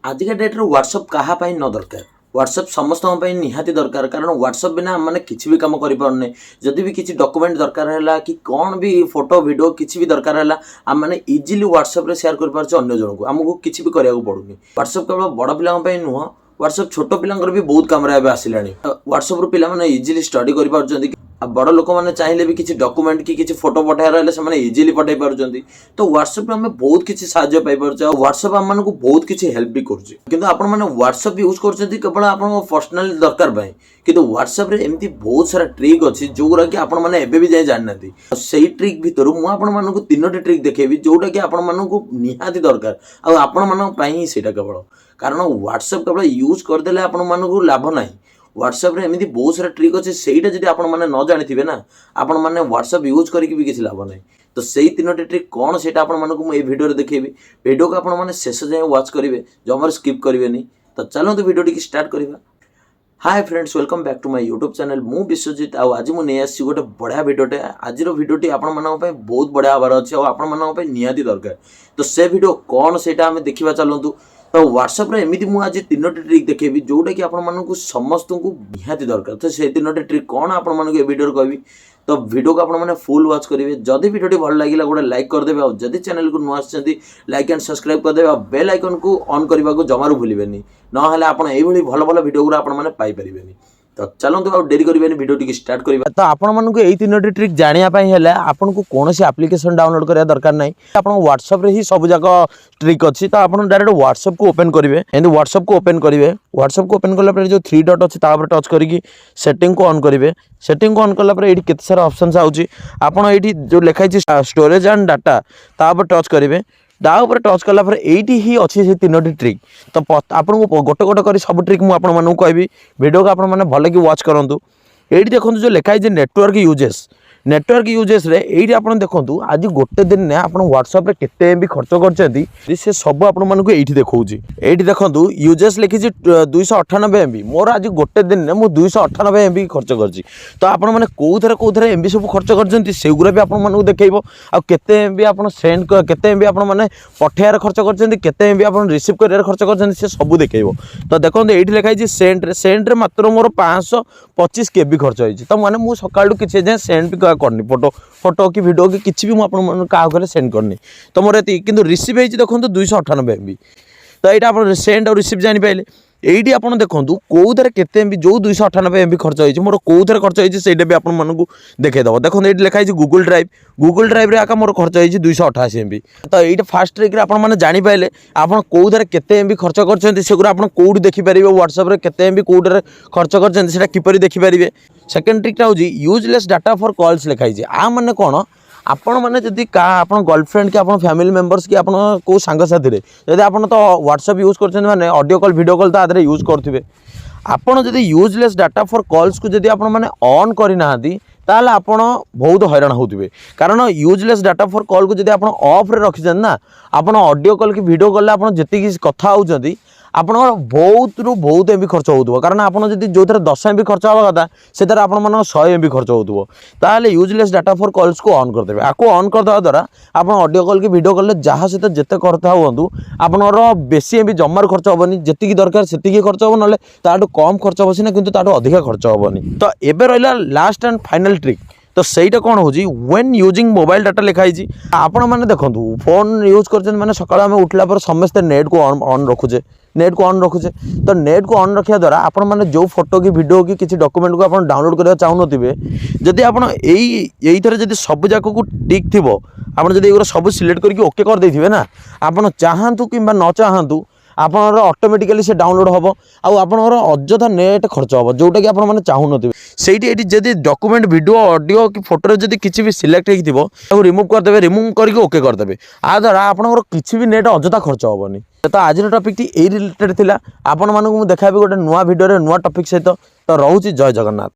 आजिका डेट्रे WhatsApp कहाँपाई न दरकार WhatsApp समस्त निहाती दरकार कारण व्हाट्सअप बिना मैंने किसी भी कम करें जदि भी किसी डॉक्यूमेंट दरकार है कि कौन भी फोटो वीडियो किसी भी दरकार है आम मैंने इजिली व्हाट्सअप शेयर कर अन्य जन को आमको किसी भी करने पड़ूनी व्हाट्सअप केवल बड़ पिला नुह व्हाट्सअप छोट पिला भी बहुत कम आसला व्हाट्सअप रू पिला इजिली स्टडी कर बड़ लोक मैंने चाहिए भी किसी डॉक्यूमेंट कि किसी फोटो पठार है इजिली पठाई पार्टी तो व्हाट्सएप आम बहुत किसी साहाय्य पाई व्हाट्सएप आम को बहुत किसी हेल्प भी कर व्हाट्सएप यूज कर केवल आप पर्सनाल दरकार कि व्हाट्सएप रे एमती बहुत सारा ट्रिक अच्छी जोगुरा कि आपण मैंने एबे भी जाए जानना से ट्रिक भितर मुझे तीनोटी ट्रिक देखेबी जोटा कि आपण मानू निहाती दरकार आपण सेटा केवल कारण व्हाट्सएप केवल यूज करदे आपण मानू लाभ ना व्हाट्सएप रे एमती बहुत सारा ट्रिक अच्छे सेटा जब आप न जानी ना आपण मैंने व्हाट्सएप यूज करके भी किसी लाभ ना तो सही तीनोटी ट्रिक कौन से मुझे वीडियो देखेबी वीडियो को आप शेष जाए वॉच करेंगे जमार स्किप करेंगे तो चलते वीडियो टी स्टार्ट करवा। Hi friends welcome back to my YouTube channel मु विश्वजित आज मुझे आसी गोटे बढ़िया वीडियोटे आज वीडियोटी आपण बहुत बढ़िया हबार अच्छे और आपण निहाती दरकार तो से वीडियो कौन से देखा चलतु तो व्हाट्सएप रे एमती मुझे आज तीनोटी ट्रिक देखेबी जोटा कि आपण समस्त को निहाती दरकार तो से तीनोटी ट्रिक कौन आपण वीडियो कहबी तो वीडियो को आपण फुल वॉच करेंगे जदि वीडियो भल लगे गोटे लाइक करदे और जदि चैनल को नुआ लाइक एंड सब्सक्राइब करदे और बेल आइकन को ऑन करने को जमारू भूलें ना भल भल वीडियो गुरा आपण पाइपर तो चलते आ डेरी करें वीडियो टी स्टार्ट करवा। तो आपण को यही तीनोटी ट्रिक जानापी आपन को कौन सी एप्लिकेशन डाउनलोड करने दरकार नहीं आप व्हाट्सएप रे ही सब जाक ट्रिक अच्छी तो आप डायरेक्ट व्हाट्सएप को ओपन करेंगे एंड व्हाट्सएप को ओपन करेंगे व्हाट्सएप को ओपन कला जो थ्री डॉट अच्छी टच करके सेटिंग को ऑन करेंगे सेटिंग को ऑन कला ये केते सारा ऑप्शंस आउची आपन ये जो लिखाई स्टोरेज एंड डाटा टच करेंगे तापर टच कला यही ही अच्छी से तीनोटी ट्रिक तो आपको गोटे गोटे कर सब ट्रिक मुझे कहबी वीडियो को आप भल कि वॉच करूँ ये देखो जो लिखाई नेटवर्क यूजेस रे ये आप देखो आज गोटे दिन में आप व्हाट्सएप रे केते एमबी खर्च कर सब आपको ये देखा ये देखो यूजेस लिखी 298 एमबी मोर आज गोटे दिन में मुझे 298 एमबी खर्च कर तो आपने कौन एमबी सब खर्च कर भी आपको देखेब आते एमबी आप सेंड केते एमबी आप पठाइबार खर्च कर एमबी आप रिसीव कर खर्च कर सब देखेब तो देखो ये लिखाई सेंड मात्र मोर 525 KB खर्च होती तो मैंने मुझे सकालू किसी जाए सेंड भी करनी फोटो कि वीडियो कि किसी भी मुझे सेंड करनी तो मोर ये कि रिसीव होती देखो 298 एमबी तो यहाँ आप सेंड और रिसीव जापारे यही आप देखो कौन केते एमबी जो 298 एमबी खर्च होती मोर कौन खर्च होती से भी आपको देखईदेव देखो ये लिखाई गूगल ड्राइव रे आका मोर खर्च होती 288 एमबी तो ये फास्ट ट्रिक आपने जापारे आप कौन केते एमबी खर्च कर कौटी देखिपारे व्हाट्सएप केते एमबी कौटे खर्च कर किपर देखिपारे सेकेंड ट्रिकटा हूँ यूजलेस डाटा फॉर कॉल्स लिखाई आ मैंने कौन आपण मैंने जदि आप गर्लफ्रेंड कि फैमिली मेंबर्स कि कौ सांगसाथी जदि आप तो व्हाट्सएप यूज कर माने ऑडियो कॉल वीडियो कॉल तो आदि यूज करुवे आपड़ जदि यूजलेस डाटा फॉर कॉल्स को जदि आप ऑन करना ताल आप बहुत हैरान होते कारण यूजलेस डाटा फॉर कॉल को जदि आप ऑफ रे रखी ना आप ऑडियो कॉल कि वीडियो कॉल आप जी कथा होती आप बहुत रु बहुत एमबी खर्च हो कारण आप जो 10 एमबी खर्च हवा कथा से आप 100 एमबी खर्च होते यूजलेस डाटा फॉर कॉल्स को ऑन करदे आपको ऑन करदे द्वारा आप ऑडियो कॉल कि वीडियो कॉल जहाँ सहित जिते करता हूँ आपनर बेसी एमबी जमार खर्च हेनी जी दरकार से खर्च हम ना ताठू कम खर्च हे सीना कि अधिका खर्च हेनी तो ये रहा लास्ट एंड फाइनल ट्रिक तो सहीटा कौन हो व्हेन यूजिंग मोबाइल डाटा लिखाई आपण मैंने देखो फोन यूज कर मैंने सकाल आम उठला पर समस्ते नेट को ऑन रखुचे तो नेट को ऑन रखा द्वारा आपण मैंने जो फोटो की वीडियो की किसी डॉक्यूमेंट को आप डाउनलोड करने चाहूनथे जदि आप यही सब जाक को टिक थी आप सब सिलेक्ट करके ओके कर देथिबे ना आप चाहतु कि न चाहतु आपनर ऑटोमेटिकली से डाउनलोड हम आपर अଯଥା नेट खर्च हम जोटा कि आप चाहूनथे से जब डॉक्यूमेंट वीडियो ऑडियो कि फोटो जब किसी भी सिलेक्ट हो रिमूव करदे रिमूव करके ओके करदे आ द्वारा आपनर किसी भी नेट अଯଥା खर्च हेनी तो आज टॉपिक यही रिलेटेड थिला आपण मानू देखा गोटे नुआ वीडियो नुआ टॉपिक सहित तो रोचे जय जगन्नाथ।